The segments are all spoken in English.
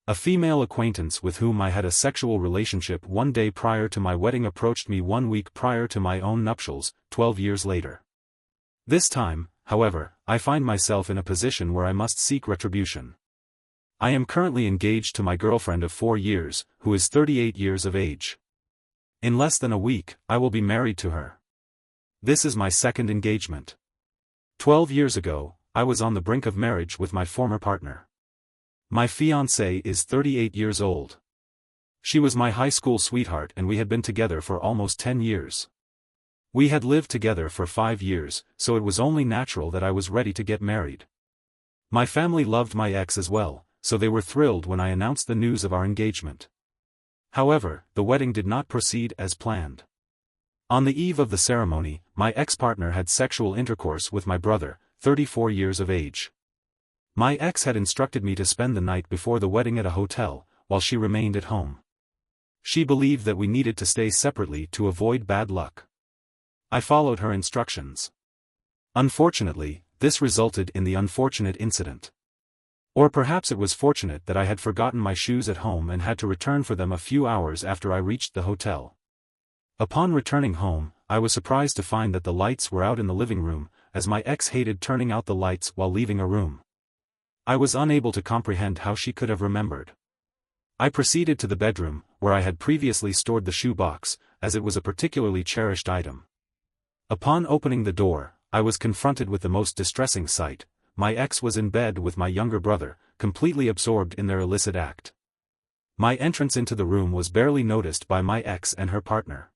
A female acquaintance with whom I had a sexual relationship one day prior to my wedding approached me 1 week prior to my own nuptials, 12 years later. This time, however, I find myself in a position where I must seek retribution. I am currently engaged to my girlfriend of 4 years, who is 38 years of age. In less than a week, I will be married to her. This is my second engagement. 12 years ago, I was on the brink of marriage with my former partner. My fiancée is 38 years old. She was my high school sweetheart and we had been together for almost 10 years. We had lived together for 5 years, so it was only natural that I was ready to get married. My family loved my ex as well, so they were thrilled when I announced the news of our engagement. However, the wedding did not proceed as planned. On the eve of the ceremony, my ex-partner had sexual intercourse with my brother, 34 years of age. My ex had instructed me to spend the night before the wedding at a hotel, while she remained at home. She believed that we needed to stay separately to avoid bad luck. I followed her instructions. Unfortunately, this resulted in the unfortunate incident. Or perhaps it was fortunate that I had forgotten my shoes at home and had to return for them a few hours after I reached the hotel. Upon returning home, I was surprised to find that the lights were out in the living room, as my ex hated turning out the lights while leaving a room. I was unable to comprehend how she could have remembered. I proceeded to the bedroom, where I had previously stored the shoe box, as it was a particularly cherished item. Upon opening the door, I was confronted with the most distressing sight. My ex was in bed with my younger brother, completely absorbed in their illicit act. My entrance into the room was barely noticed by my ex and her partner.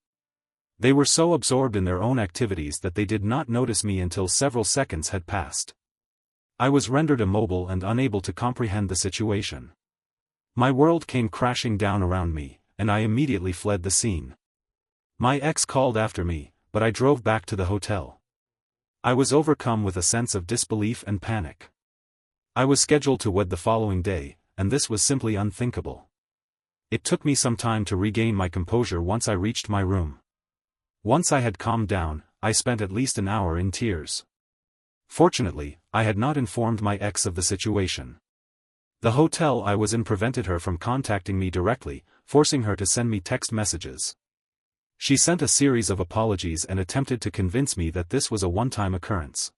They were so absorbed in their own activities that they did not notice me until several seconds had passed. I was rendered immobile and unable to comprehend the situation. My world came crashing down around me, and I immediately fled the scene. My ex called after me, but I drove back to the hotel. I was overcome with a sense of disbelief and panic. I was scheduled to wed the following day, and this was simply unthinkable. It took me some time to regain my composure once I reached my room. Once I had calmed down, I spent at least an hour in tears. Fortunately, I had not informed my ex of the situation. The hotel I was in prevented her from contacting me directly, forcing her to send me text messages. She sent a series of apologies and attempted to convince me that this was a one-time occurrence.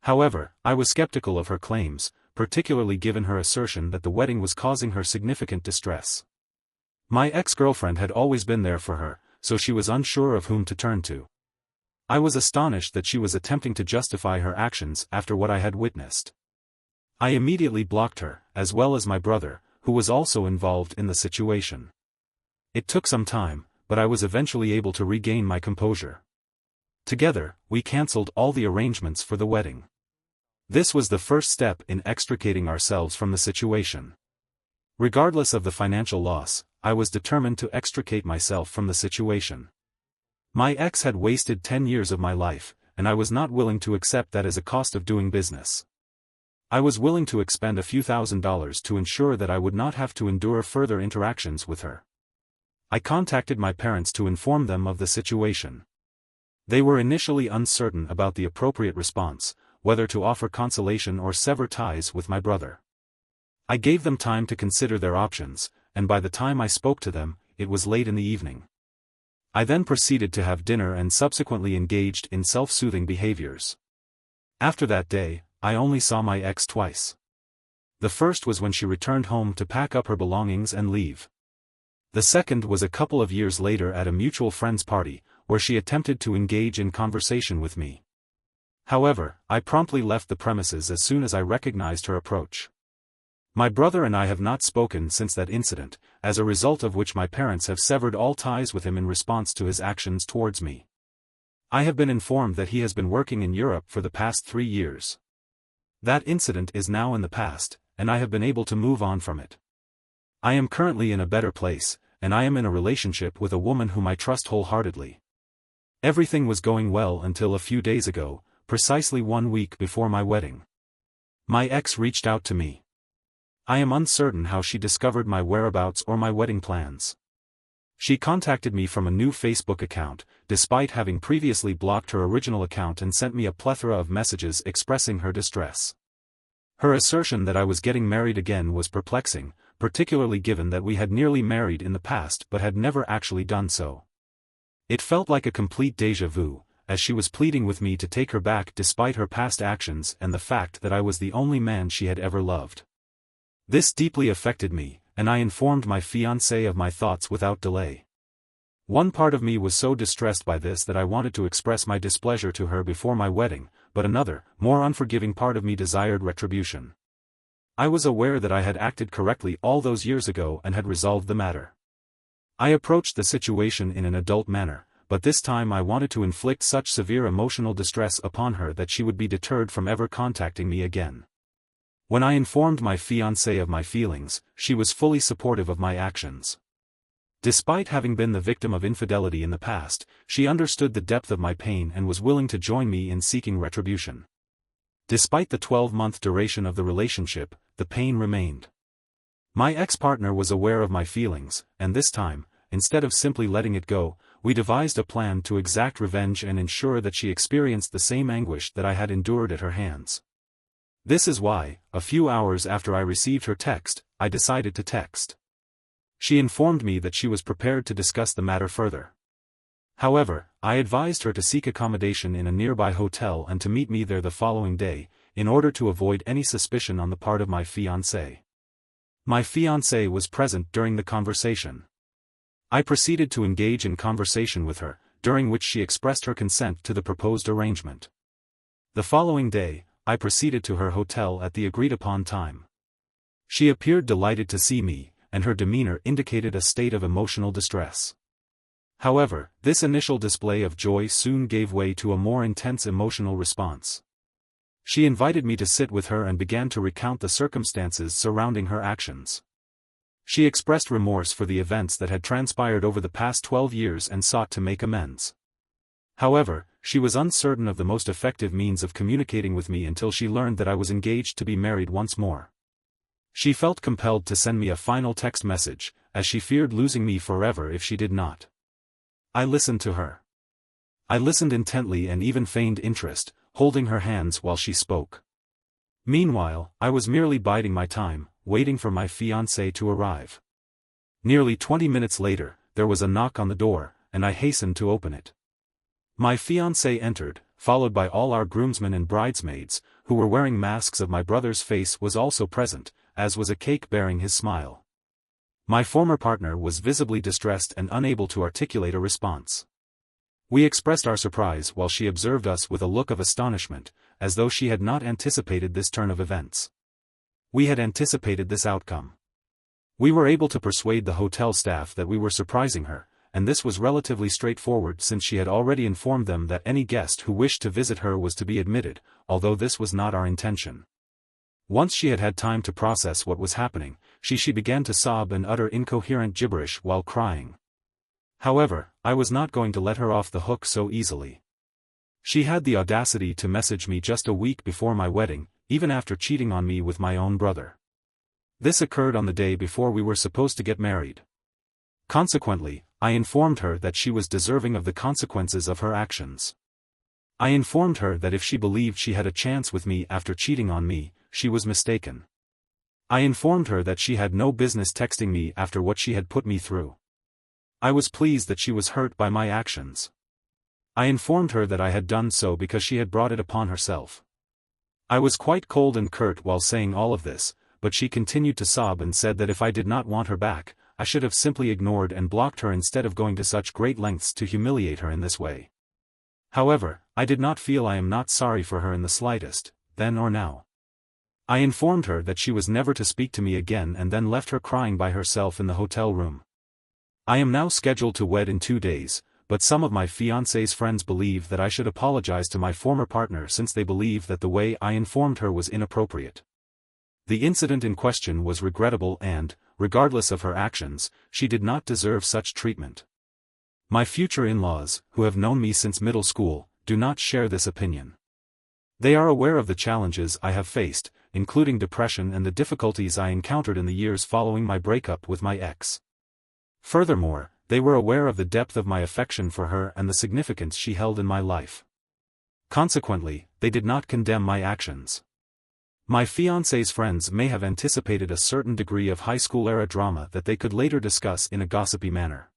However, I was skeptical of her claims, particularly given her assertion that the wedding was causing her significant distress. My ex-girlfriend had always been there for her, so she was unsure of whom to turn to. I was astonished that she was attempting to justify her actions after what I had witnessed. I immediately blocked her, as well as my brother, who was also involved in the situation. It took some time, but I was eventually able to regain my composure. Together, we cancelled all the arrangements for the wedding. This was the first step in extricating ourselves from the situation. Regardless of the financial loss, I was determined to extricate myself from the situation. My ex had wasted 10 years of my life, and I was not willing to accept that as a cost of doing business. I was willing to expend a few $1,000s to ensure that I would not have to endure further interactions with her. I contacted my parents to inform them of the situation. They were initially uncertain about the appropriate response, whether to offer consolation or sever ties with my brother. I gave them time to consider their options, and by the time I spoke to them, it was late in the evening. I then proceeded to have dinner and subsequently engaged in self-soothing behaviors. After that day, I only saw my ex twice. The first was when she returned home to pack up her belongings and leave. The second was a couple of years later at a mutual friend's party, where she attempted to engage in conversation with me. However, I promptly left the premises as soon as I recognized her approach. My brother and I have not spoken since that incident, as a result of which my parents have severed all ties with him in response to his actions towards me. I have been informed that he has been working in Europe for the past 3 years. That incident is now in the past, and I have been able to move on from it. I am currently in a better place, and I am in a relationship with a woman whom I trust wholeheartedly. Everything was going well until a few days ago, precisely 1 week before my wedding. My ex reached out to me. I am uncertain how she discovered my whereabouts or my wedding plans. She contacted me from a new Facebook account, despite having previously blocked her original account, and sent me a plethora of messages expressing her distress. Her assertion that I was getting married again was perplexing, particularly given that we had nearly married in the past but had never actually done so. It felt like a complete déjà vu, as she was pleading with me to take her back despite her past actions and the fact that I was the only man she had ever loved. This deeply affected me, and I informed my fiancé of my thoughts without delay. One part of me was so distressed by this that I wanted to express my displeasure to her before my wedding, but another, more unforgiving part of me desired retribution. I was aware that I had acted correctly all those years ago and had resolved the matter. I approached the situation in an adult manner, but this time I wanted to inflict such severe emotional distress upon her that she would be deterred from ever contacting me again. When I informed my fiancée of my feelings, she was fully supportive of my actions. Despite having been the victim of infidelity in the past, she understood the depth of my pain and was willing to join me in seeking retribution. Despite the 12-month duration of the relationship, the pain remained. My ex-partner was aware of my feelings, and this time, instead of simply letting it go, we devised a plan to exact revenge and ensure that she experienced the same anguish that I had endured at her hands. This is why, a few hours after I received her text, I decided to text. She informed me that she was prepared to discuss the matter further. However, I advised her to seek accommodation in a nearby hotel and to meet me there the following day, in order to avoid any suspicion on the part of my fiancé. My fiancé was present during the conversation. I proceeded to engage in conversation with her, during which she expressed her consent to the proposed arrangement. The following day, I proceeded to her hotel at the agreed-upon time. She appeared delighted to see me, and her demeanor indicated a state of emotional distress. However, this initial display of joy soon gave way to a more intense emotional response. She invited me to sit with her and began to recount the circumstances surrounding her actions. She expressed remorse for the events that had transpired over the past 12 years and sought to make amends. However, she was uncertain of the most effective means of communicating with me until she learned that I was engaged to be married once more. She felt compelled to send me a final text message, as she feared losing me forever if she did not. I listened to her. I listened intently and even feigned interest, holding her hands while she spoke. Meanwhile, I was merely biding my time, waiting for my fiancé to arrive. Nearly 20 minutes later, there was a knock on the door, and I hastened to open it. My fiancé entered, followed by all our groomsmen and bridesmaids, who were wearing masks. Of my brother's face was also present, as was a cake bearing his smile. My former partner was visibly distressed and unable to articulate a response. We expressed our surprise while she observed us with a look of astonishment, as though she had not anticipated this turn of events. We had anticipated this outcome. We were able to persuade the hotel staff that we were surprising her, and this was relatively straightforward since she had already informed them that any guest who wished to visit her was to be admitted, although this was not our intention. Once she had had time to process what was happening, she began to sob and utter incoherent gibberish while crying. However, I was not going to let her off the hook so easily. She had the audacity to message me just a week before my wedding, even after cheating on me with my own brother. This occurred on the day before we were supposed to get married. Consequently, I informed her that she was deserving of the consequences of her actions. I informed her that if she believed she had a chance with me after cheating on me, she was mistaken. I informed her that she had no business texting me after what she had put me through. I was pleased that she was hurt by my actions. I informed her that I had done so because she had brought it upon herself. I was quite cold and curt while saying all of this, but she continued to sob and said that if I did not want her back, I should have simply ignored and blocked her instead of going to such great lengths to humiliate her in this way. However, I did not feel I am not sorry for her in the slightest, then or now. I informed her that she was never to speak to me again and then left her crying by herself in the hotel room. I am now scheduled to wed in 2 days, but some of my fiancé's friends believe that I should apologize to my former partner since they believe that the way I informed her was inappropriate. The incident in question was regrettable and, regardless of her actions, she did not deserve such treatment. My future in-laws, who have known me since middle school, do not share this opinion. They are aware of the challenges I have faced, including depression and the difficulties I encountered in the years following my breakup with my ex. Furthermore, they were aware of the depth of my affection for her and the significance she held in my life. Consequently, they did not condemn my actions. My fiancé's friends may have anticipated a certain degree of high school-era drama that they could later discuss in a gossipy manner.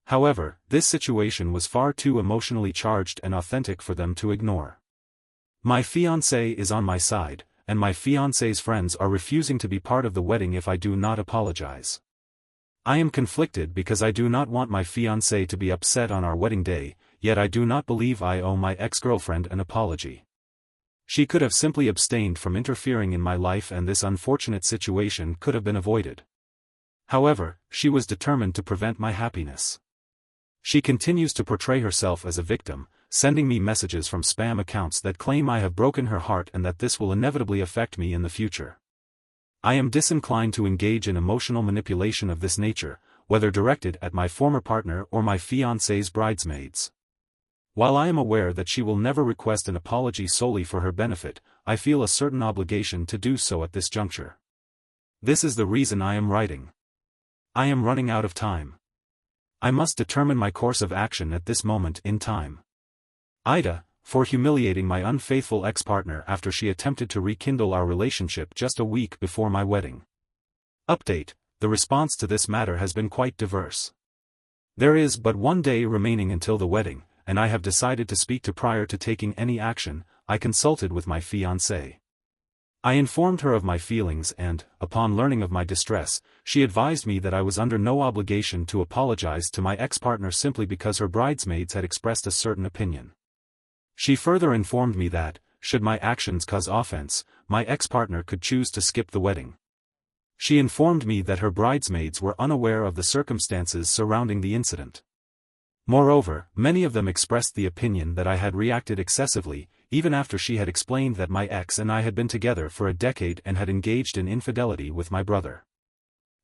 However, this situation was far too emotionally charged and authentic for them to ignore. My fiancé is on my side, and my fiancé's friends are refusing to be part of the wedding if I do not apologize. I am conflicted because I do not want my fiancé to be upset on our wedding day, yet I do not believe I owe my ex-girlfriend an apology. She could have simply abstained from interfering in my life and this unfortunate situation could have been avoided. However, she was determined to prevent my happiness. She continues to portray herself as a victim, sending me messages from spam accounts that claim I have broken her heart and that this will inevitably affect me in the future. I am disinclined to engage in emotional manipulation of this nature, whether directed at my former partner or my fiancé's bridesmaids. While I am aware that she will never request an apology solely for her benefit, I feel a certain obligation to do so at this juncture. This is the reason I am writing. I am running out of time. I must determine my course of action at this moment in time. Ida, for humiliating my unfaithful ex-partner after she attempted to rekindle our relationship just a week before my wedding. Update: the response to this matter has been quite diverse. There is but one day remaining until the wedding, and I have decided to speak to prior to taking any action. I consulted with my fiancée. I informed her of my feelings and, upon learning of my distress, she advised me that I was under no obligation to apologize to my ex-partner simply because her bridesmaids had expressed a certain opinion. She further informed me that, should my actions cause offense, my ex-partner could choose to skip the wedding. She informed me that her bridesmaids were unaware of the circumstances surrounding the incident. Moreover, many of them expressed the opinion that I had reacted excessively, even after she had explained that my ex and I had been together for a decade and had engaged in infidelity with my brother.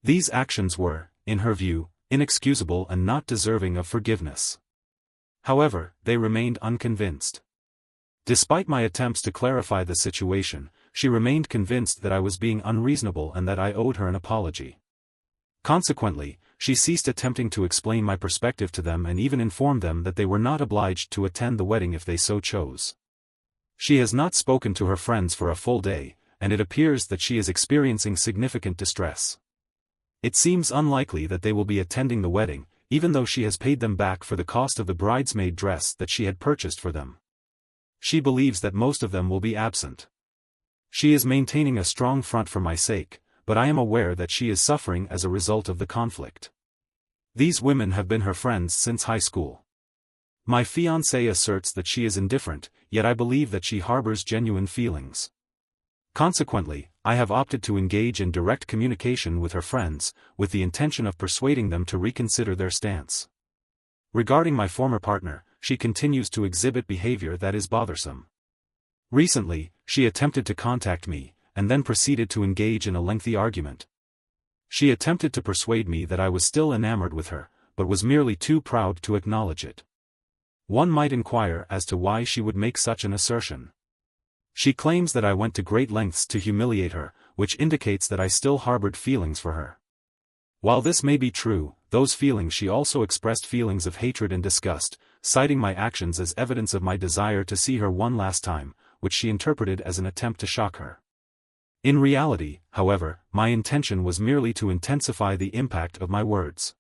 These actions were, in her view, inexcusable and not deserving of forgiveness. However, they remained unconvinced. Despite my attempts to clarify the situation, she remained convinced that I was being unreasonable and that I owed her an apology. Consequently, she ceased attempting to explain my perspective to them and even informed them that they were not obliged to attend the wedding if they so chose. She has not spoken to her friends for a full day, and it appears that she is experiencing significant distress. It seems unlikely that they will be attending the wedding, even though she has paid them back for the cost of the bridesmaid dress that she had purchased for them. She believes that most of them will be absent. She is maintaining a strong front for my sake, but I am aware that she is suffering as a result of the conflict. These women have been her friends since high school. My fiancé asserts that she is indifferent, yet I believe that she harbors genuine feelings. Consequently, I have opted to engage in direct communication with her friends, with the intention of persuading them to reconsider their stance. Regarding my former partner, she continues to exhibit behavior that is bothersome. Recently, she attempted to contact me, and then proceeded to engage in a lengthy argument. She attempted to persuade me that I was still enamored with her, but was merely too proud to acknowledge it. One might inquire as to why she would make such an assertion. She claims that I went to great lengths to humiliate her, which indicates that I still harbored feelings for her. While this may be true, those feelings she also expressed feelings of hatred and disgust, citing my actions as evidence of my desire to see her one last time, which she interpreted as an attempt to shock her. In reality, however, my intention was merely to intensify the impact of my words.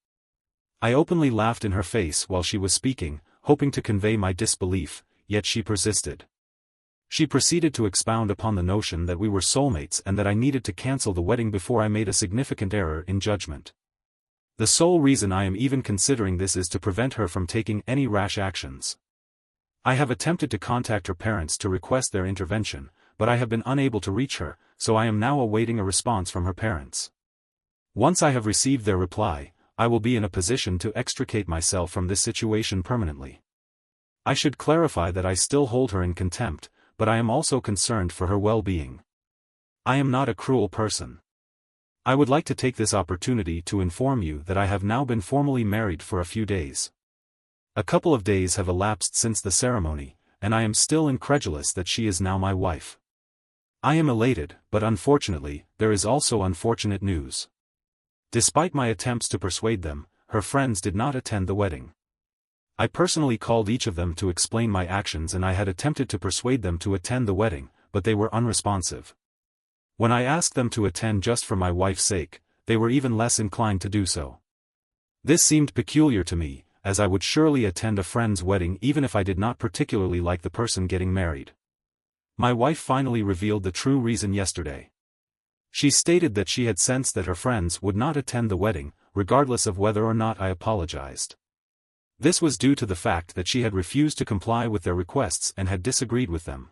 I openly laughed in her face while she was speaking, hoping to convey my disbelief, yet she persisted. She proceeded to expound upon the notion that we were soulmates and that I needed to cancel the wedding before I made a significant error in judgment. The sole reason I am even considering this is to prevent her from taking any rash actions. I have attempted to contact her parents to request their intervention, but I have been unable to reach her, so I am now awaiting a response from her parents. Once I have received their reply, I will be in a position to extricate myself from this situation permanently. I should clarify that I still hold her in contempt, but I am also concerned for her well-being. I am not a cruel person. I would like to take this opportunity to inform you that I have now been formally married for a few days. A couple of days have elapsed since the ceremony, and I am still incredulous that she is now my wife. I am elated, but unfortunately, there is also unfortunate news. Despite my attempts to persuade them, her friends did not attend the wedding. I personally called each of them to explain my actions and I had attempted to persuade them to attend the wedding, but they were unresponsive. When I asked them to attend just for my wife's sake, they were even less inclined to do so. This seemed peculiar to me, as I would surely attend a friend's wedding even if I did not particularly like the person getting married. My wife finally revealed the true reason yesterday. She stated that she had sensed that her friends would not attend the wedding, regardless of whether or not I apologized. This was due to the fact that she had refused to comply with their requests and had disagreed with them.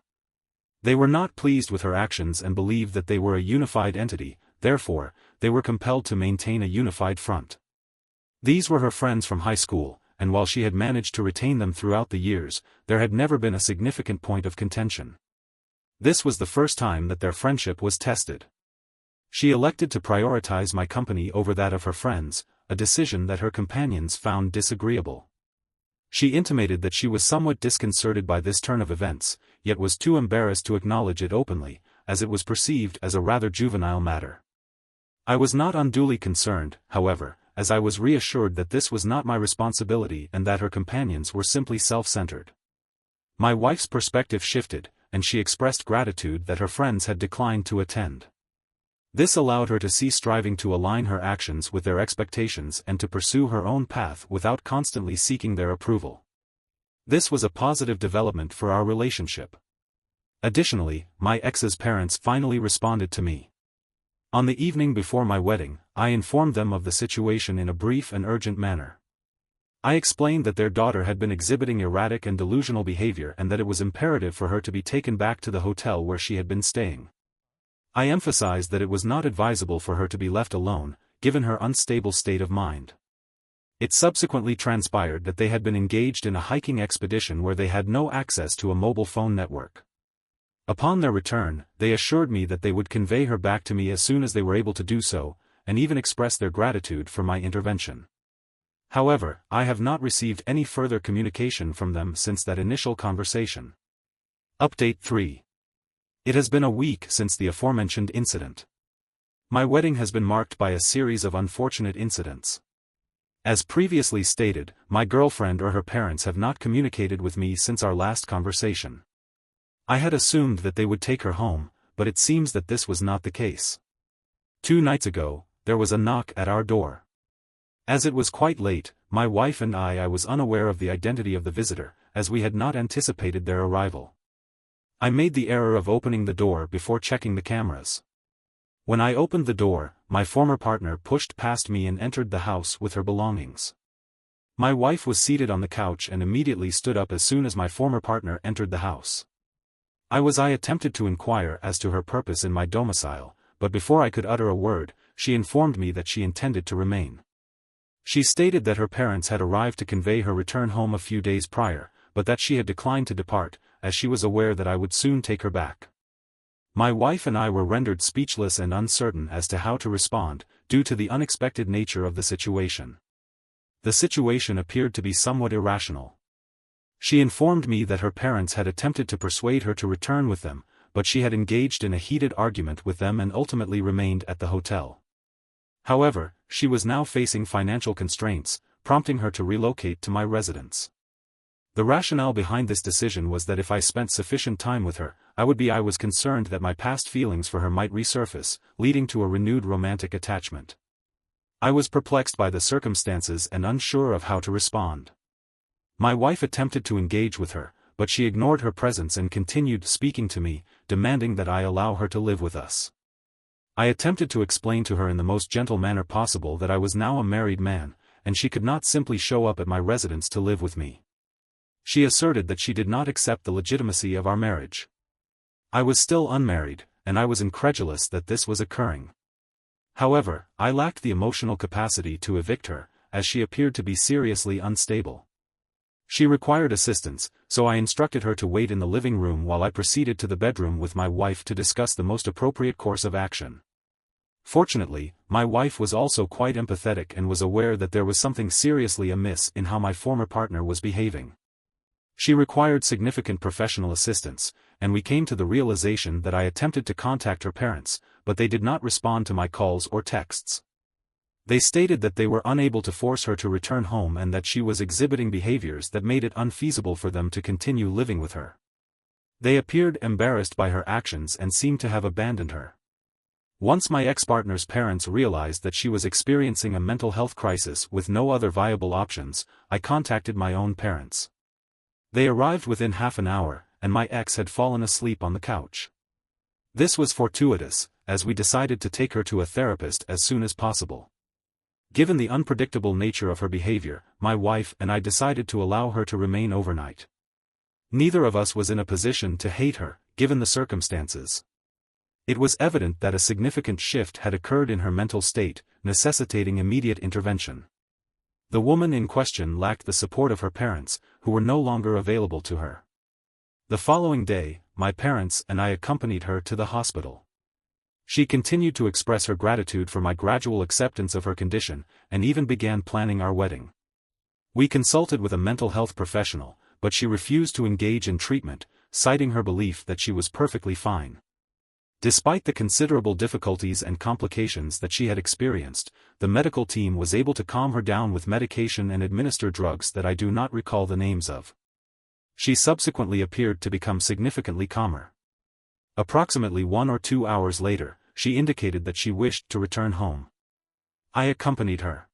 They were not pleased with her actions and believed that they were a unified entity, therefore, they were compelled to maintain a unified front. These were her friends from high school, and while she had managed to retain them throughout the years, there had never been a significant point of contention. This was the first time that their friendship was tested. She elected to prioritize my company over that of her friends, a decision that her companions found disagreeable. She intimated that she was somewhat disconcerted by this turn of events, yet was too embarrassed to acknowledge it openly, as it was perceived as a rather juvenile matter. I was not unduly concerned, however, as I was reassured that this was not my responsibility and that her companions were simply self-centered. My wife's perspective shifted, and she expressed gratitude that her friends had declined to attend. This allowed her to cease striving to align her actions with their expectations and to pursue her own path without constantly seeking their approval. This was a positive development for our relationship. Additionally, my ex's parents finally responded to me. On the evening before my wedding, I informed them of the situation in a brief and urgent manner. I explained that their daughter had been exhibiting erratic and delusional behavior and that it was imperative for her to be taken back to the hotel where she had been staying. I emphasized that it was not advisable for her to be left alone, given her unstable state of mind. It subsequently transpired that they had been engaged in a hiking expedition where they had no access to a mobile phone network. Upon their return, they assured me that they would convey her back to me as soon as they were able to do so, and even expressed their gratitude for my intervention. However, I have not received any further communication from them since that initial conversation. Update 3. It has been a week since the aforementioned incident. My wedding has been marked by a series of unfortunate incidents. As previously stated, my girlfriend or her parents have not communicated with me since our last conversation. I had assumed that they would take her home, but it seems that this was not the case. 2 nights ago, there was a knock at our door. As it was quite late, my wife and I was unaware of the identity of the visitor, as we had not anticipated their arrival. I made the error of opening the door before checking the cameras. When I opened the door, my former partner pushed past me and entered the house with her belongings. My wife was seated on the couch and immediately stood up as soon as my former partner entered the house. I attempted to inquire as to her purpose in my domicile, but before I could utter a word, she informed me that she intended to remain. She stated that her parents had arrived to convey her return home a few days prior, but that she had declined to depart, as she was aware that I would soon take her back. My wife and I were rendered speechless and uncertain as to how to respond, due to the unexpected nature of the situation. The situation appeared to be somewhat irrational. She informed me that her parents had attempted to persuade her to return with them, but she had engaged in a heated argument with them and ultimately remained at the hotel. However, she was now facing financial constraints, prompting her to relocate to my residence. The rationale behind this decision was that if I spent sufficient time with her, I was concerned that my past feelings for her might resurface, leading to a renewed romantic attachment. I was perplexed by the circumstances and unsure of how to respond. My wife attempted to engage with her, but she ignored her presence and continued speaking to me, demanding that I allow her to live with us. I attempted to explain to her in the most gentle manner possible that I was now a married man, and she could not simply show up at my residence to live with me. She asserted that she did not accept the legitimacy of our marriage. I was still unmarried, and I was incredulous that this was occurring. However, I lacked the emotional capacity to evict her, as she appeared to be seriously unstable. She required assistance, so I instructed her to wait in the living room while I proceeded to the bedroom with my wife to discuss the most appropriate course of action. Fortunately, my wife was also quite empathetic and was aware that there was something seriously amiss in how my former partner was behaving. She required significant professional assistance, and we came to the realization that I attempted to contact her parents, but they did not respond to my calls or texts. They stated that they were unable to force her to return home and that she was exhibiting behaviors that made it unfeasible for them to continue living with her. They appeared embarrassed by her actions and seemed to have abandoned her. Once my ex-partner's parents realized that she was experiencing a mental health crisis with no other viable options, I contacted my own parents. They arrived within half an hour, and my ex had fallen asleep on the couch. This was fortuitous, as we decided to take her to a therapist as soon as possible. Given the unpredictable nature of her behavior, my wife and I decided to allow her to remain overnight. Neither of us was in a position to hate her, given the circumstances. It was evident that a significant shift had occurred in her mental state, necessitating immediate intervention. The woman in question lacked the support of her parents, who were no longer available to her. The following day, my parents and I accompanied her to the hospital. She continued to express her gratitude for my gradual acceptance of her condition, and even began planning our wedding. We consulted with a mental health professional, but she refused to engage in treatment, citing her belief that she was perfectly fine. Despite the considerable difficulties and complications that she had experienced, the medical team was able to calm her down with medication and administer drugs that I do not recall the names of. She subsequently appeared to become significantly calmer. Approximately 1 or 2 hours later, she indicated that she wished to return home. I accompanied her.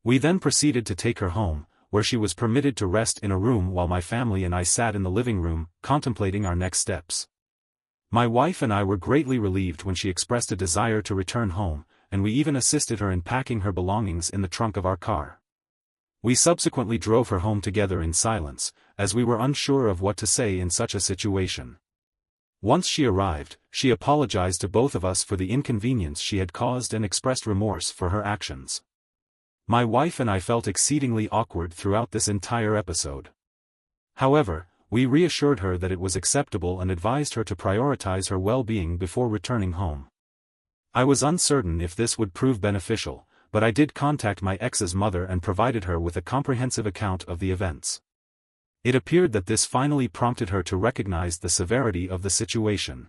We then proceeded to take her home, where she was permitted to rest in a room while my family and I sat in the living room, contemplating our next steps. My wife and I were greatly relieved when she expressed a desire to return home, and we even assisted her in packing her belongings in the trunk of our car. We subsequently drove her home together in silence, as we were unsure of what to say in such a situation. Once she arrived, she apologized to both of us for the inconvenience she had caused and expressed remorse for her actions. My wife and I felt exceedingly awkward throughout this entire episode. However, we reassured her that it was acceptable and advised her to prioritize her well-being before returning home. I was uncertain if this would prove beneficial, but I did contact my ex's mother and provided her with a comprehensive account of the events. It appeared that this finally prompted her to recognize the severity of the situation.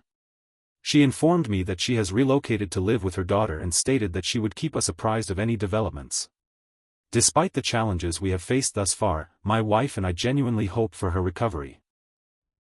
She informed me that she has relocated to live with her daughter and stated that she would keep us apprised of any developments. Despite the challenges we have faced thus far, my wife and I genuinely hope for her recovery.